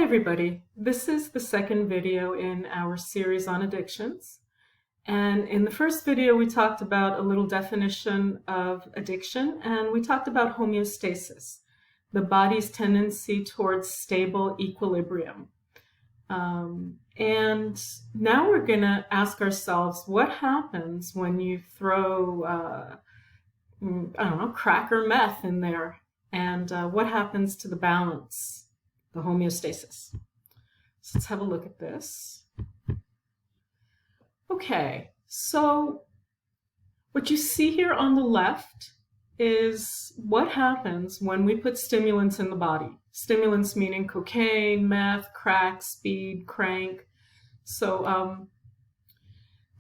Hi everybody, this is the second video in our series on addictions. And in the first video we talked about a little definition of addiction, and we talked about homeostasis, the body's tendency towards stable equilibrium. And now we're going to ask ourselves, what happens when you throw, I don't know, crack or meth in there? And what happens to the balance, the homeostasis? So let's have a look at this. Okay, so what you see here on the left is what happens when we put stimulants in the body. Stimulants meaning cocaine, meth, crack, speed, crank. So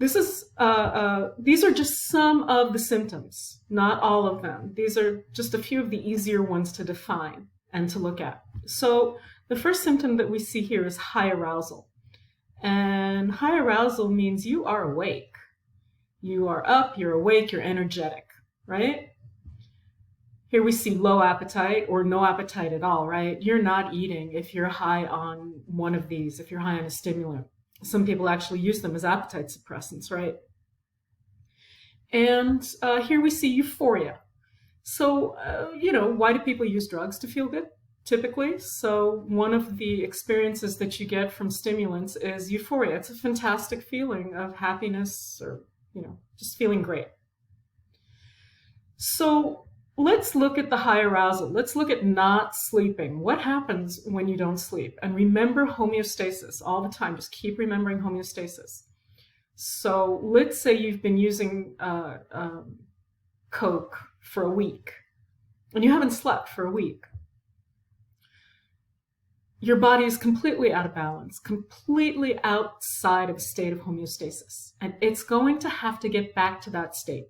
these are just some of the symptoms, not all of them. These are just a few of the easier ones to define and to look at. So the first symptom that we see here is high arousal. And high arousal means you are awake. You are up, you're awake, you're energetic, right? Here we see low appetite or no appetite at all, right? You're not eating if you're high on one of these, if you're high on a stimulant. Some people actually use them as appetite suppressants, right? And here we see euphoria. So, why do people use drugs? To feel good, typically. So one of the experiences that you get from stimulants is euphoria. It's a fantastic feeling of happiness or, just feeling great. So let's look at the high arousal. Let's look at not sleeping. What happens when you don't sleep? And remember homeostasis all the time. Just keep remembering homeostasis. So let's say you've been using Coke for a week and you haven't slept for a week. Your body is completely out of balance, completely outside of a state of homeostasis. And it's going to have to get back to that state.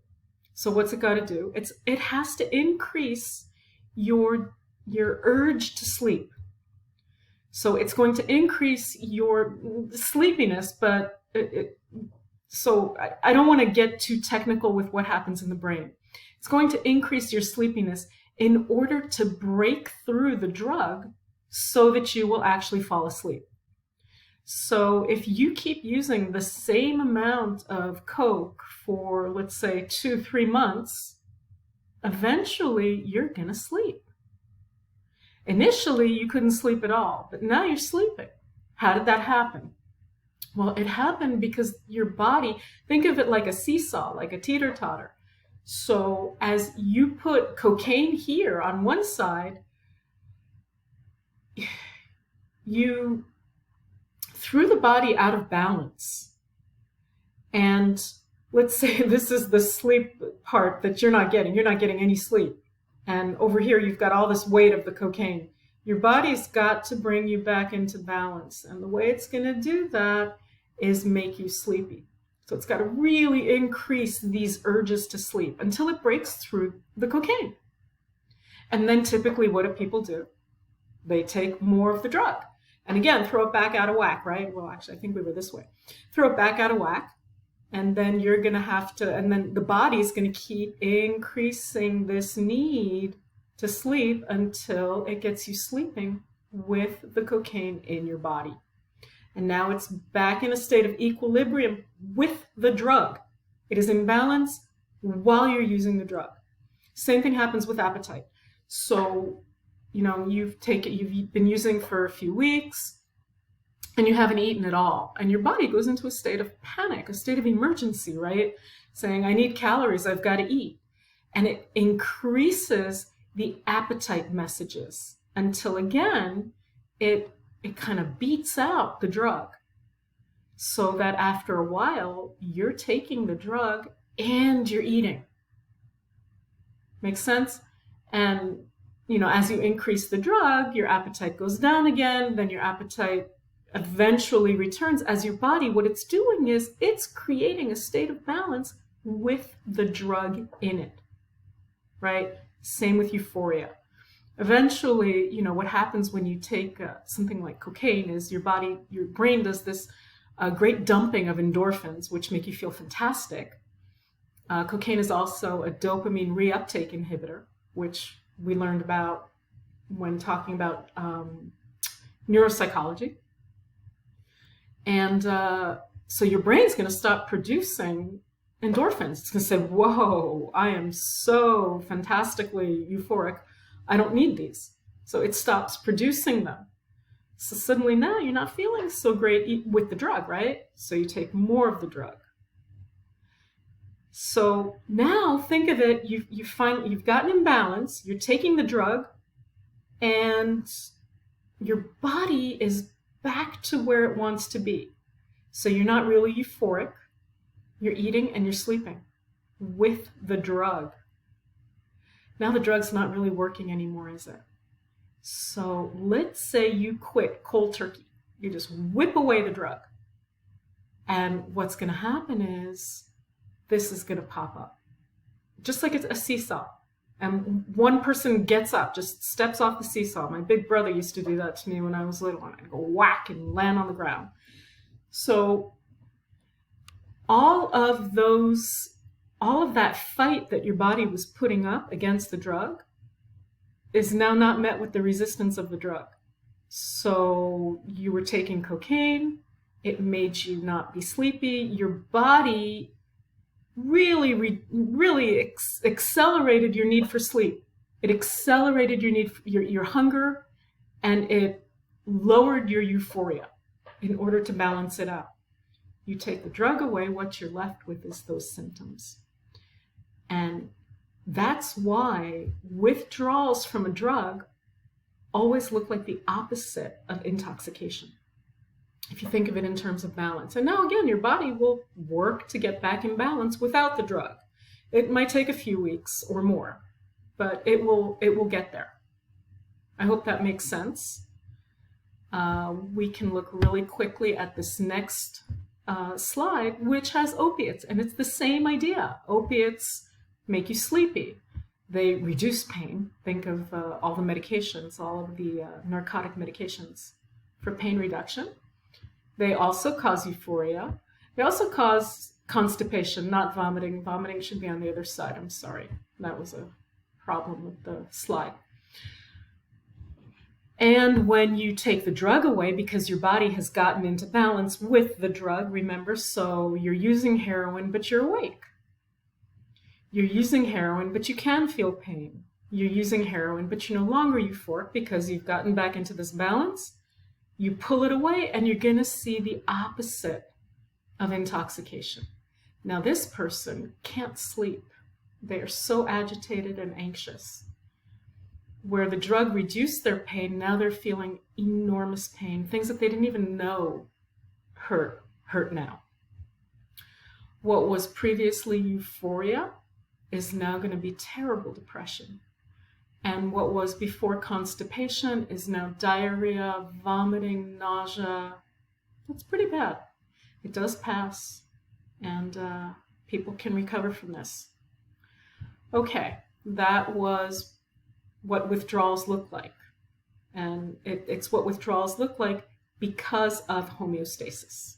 So what's it got to do? It has to increase your urge to sleep. So it's going to increase your sleepiness, but so I don't want to get too technical with what happens in the brain. It's going to increase your sleepiness in order to break through the drug so that you will actually fall asleep. So if you keep using the same amount of Coke for, let's say, 2-3 months, eventually you're going to sleep. Initially, you couldn't sleep at all, but now you're sleeping. How did that happen? Well, it happened because your body, think of it like a seesaw, like a teeter-totter. So as you put cocaine here on one side, you threw the body out of balance. And let's say this is the sleep part that you're not getting. You're not getting any sleep. And over here, you've got all this weight of the cocaine. Your body's got to bring you back into balance. And the way it's going to do that is make you sleepy. So it's got to really increase these urges to sleep until it breaks through the cocaine. And then typically what do people do? They take more of the drug. And again, throw it back out of whack, right? Well, actually, I think we were this way. Throw it back out of whack. And then you're going to have to, and then the body's going to keep increasing this need to sleep until it gets you sleeping with the cocaine in your body. And now it's back in a state of equilibrium with the drug. It is in balance while you're using the drug. Same thing happens with appetite. So, you've been using for a few weeks and you haven't eaten at all. And your body goes into a state of panic, a state of emergency, right? Saying, I need calories, I've got to eat. And it increases the appetite messages until again, it kind of beats out the drug. So that after a while, you're taking the drug and you're eating. Makes sense? And as you increase the drug, your appetite goes down again, then your appetite eventually returns as your body, what it's doing is it's creating a state of balance with the drug in it, right? Same with euphoria. Eventually, what happens when you take something like cocaine is your brain does this great dumping of endorphins, which make you feel fantastic. Cocaine is also a dopamine reuptake inhibitor, which we learned about when talking about neuropsychology. And so your brain's going to stop producing endorphins. It's going to say, whoa, I am so fantastically euphoric. I don't need these. So it stops producing them. So suddenly now you're not feeling so great with the drug, right? So you take more of the drug. So now think of it, you've gotten in balance, you're taking the drug, and your body is back to where it wants to be. So you're not really euphoric, you're eating and you're sleeping with the drug. Now the drug's not really working anymore, is it? So let's say you quit cold turkey. You just whip away the drug. And what's going to happen is this is going to pop up. Just like it's a seesaw. And one person gets up, just steps off the seesaw. My big brother used to do that to me when I was little. And I'd go whack and land on the ground. So all of that fight that your body was putting up against the drug is now not met with the resistance of the drug. So you were taking cocaine, it made you not be sleepy, your body really accelerated your need for sleep. It accelerated your need for your hunger, and it lowered your euphoria in order to balance it out. You take the drug away, what you're left with is those symptoms. And that's why withdrawals from a drug always look like the opposite of intoxication, if you think of it in terms of balance. And now again, your body will work to get back in balance without the drug. It might take a few weeks or more, but it will get there. I hope that makes sense. We can look really quickly at this next slide, which has opiates, and it's the same idea. Opiates make you sleepy. They reduce pain. Think of all the medications, all of the narcotic medications for pain reduction. They also cause euphoria. They also cause constipation, not vomiting. Vomiting should be on the other side. I'm sorry. That was a problem with the slide. And when you take the drug away, because your body has gotten into balance with the drug, remember, so you're using heroin, but you're awake. You're using heroin, but you can feel pain. You're using heroin, but you're no longer euphoric because you've gotten back into this balance. You pull it away and you're going to see the opposite of intoxication. Now this person can't sleep. They are so agitated and anxious. Where the drug reduced their pain, now they're feeling enormous pain. Things that they didn't even know hurt now. What was previously euphoria is now going to be terrible depression. And what was before constipation is now diarrhea, vomiting, nausea. That's pretty bad. It does pass, and people can recover from this. Okay, that was what withdrawals look like. And it's what withdrawals look like because of homeostasis.